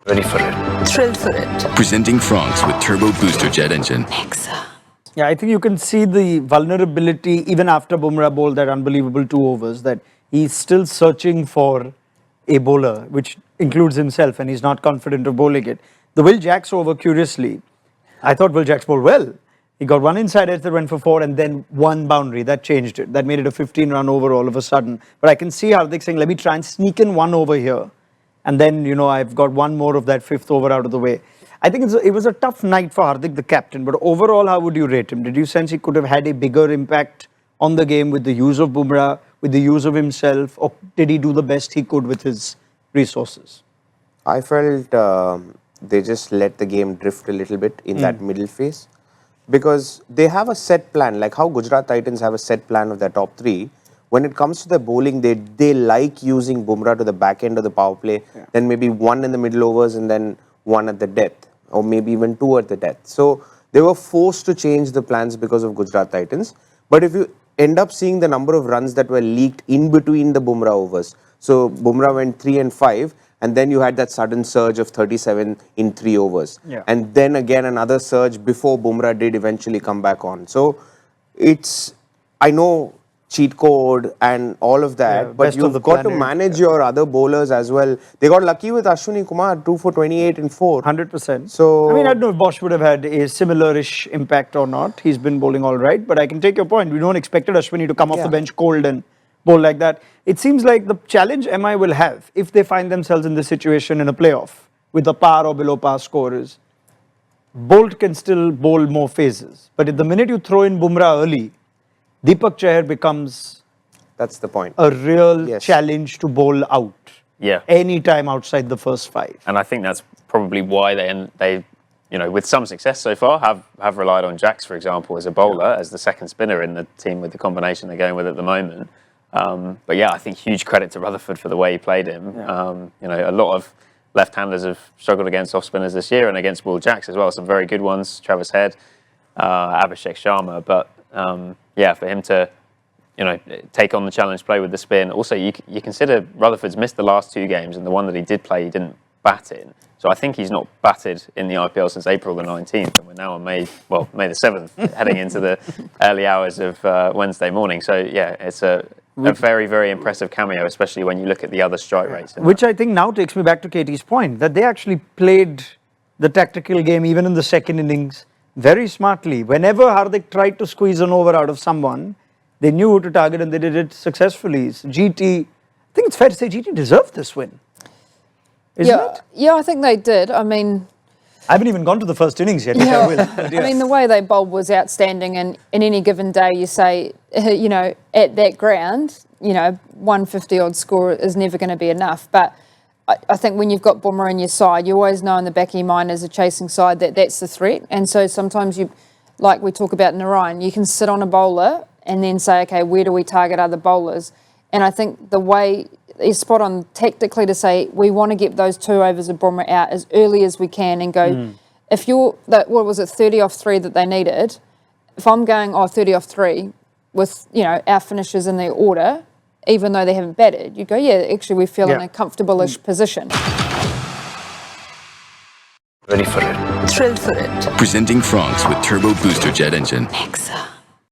Ready for it. Thrill for it. Presenting Franks with Turbo Booster Jet Engine. Yeah, I think you can see the vulnerability even after Bumrah bowled that unbelievable 2 overs, that he's still searching for a bowler, which includes himself, and he's not confident of bowling it. The Will Jacks over, curiously, I thought Will Jacks bowled well. He got one inside edge that went for 4 and then one boundary. That changed it. That made it a 15-run over all of a sudden. But I can see Hardik saying, let me try and sneak in one over here. And then, you know, I've got one more of that 5th over out of the way. I think it was a tough night for Hardik, the captain. But overall, how would you rate him? Did you sense he could have had a bigger impact on the game with the use of Bumrah, with the use of himself? Or did he do the best he could with his resources? I felt they just let the game drift a little bit in that middle phase. Because they have a set plan, like how Gujarat Titans have a set plan of their top 3. When it comes to the bowling, they like using Bumrah to the back end of the power play, then maybe 1 in the middle overs and then 1 at the death, or maybe even 2 at the death. So they were forced to change the plans because of Gujarat Titans. But if you end up seeing the number of runs that were leaked in between the Bumrah overs, so Bumrah went 3 and 5, and then you had that sudden surge of 37 in 3 overs. Yeah. And then again another surge before Bumrah did eventually come back on. So it's, I know, cheat code and all of that, but you've got to manage your other bowlers as well. They got lucky with Ashwini Kumar, 2 for 28 and 4. 100%. So I mean, I don't know if Bosch would have had a similar-ish impact or not. He's been bowling all right, but I can take your point. We don't expect Ashwini to come off the bench cold and bowl like that. It seems like the challenge MI will have, if they find themselves in this situation in a playoff, with a par or below par score, is Bolt can still bowl more phases. But at the minute you throw in Bumrah early, Deepak Chahar becomes that's the point. A real challenge to bowl out. Yeah. Any time outside the first 5. And I think that's probably why they you know, with some success so far, have relied on Jacks, for example, as a bowler, as the second spinner in the team with the combination they're going with at the moment. But yeah, I think huge credit to Rutherford for the way he played him. You know, a lot of left-handers have struggled against off spinners this year and against Will Jacks as well. Some very good ones, Travis Head, Abhishek Sharma. But yeah, for him to, you know, take on the challenge, play with the spin. Also, you consider Rutherford's missed the last 2 games, and the one that he did play, he didn't bat in. So I think he's not batted in the IPL since April the 19th, and we're now on May the 7th, heading into the early hours of Wednesday morning. So yeah, it's a very, very impressive cameo, especially when you look at the other strike rates. Which I think now takes me back to Katie's point, that they actually played the tactical game, even in the second innings, very smartly. Whenever Hardik tried to squeeze an over out of someone, they knew who to target and they did it successfully. So GT, I think it's fair to say GT deserved this win. Isn't it? Yeah, I think they did. I mean, I haven't even gone to the first innings yet, which I will. But I mean, the way they bowled was outstanding, and in any given day, you say, you know, at that ground, you know, 150 odd score is never going to be enough. But I think when you've got Bumrah on your side, you always know in the back of your mind as a chasing side that that's the threat. And so sometimes you, like we talk about Narayan, you can sit on a bowler and then say, okay, where do we target other bowlers? And I think the way is spot on tactically to say we want to get those 2 overs of Bumrah out as early as we can and go, if you're, what was it, 30 off 3 that they needed, if I'm going 30 off 3 with, you know, our finishers in their order, even though they haven't batted, you go, yeah, actually we feel in a comfortable-ish position. Ready for it. Thrill for it. Presenting Franks with Turbo Booster Jet Engine.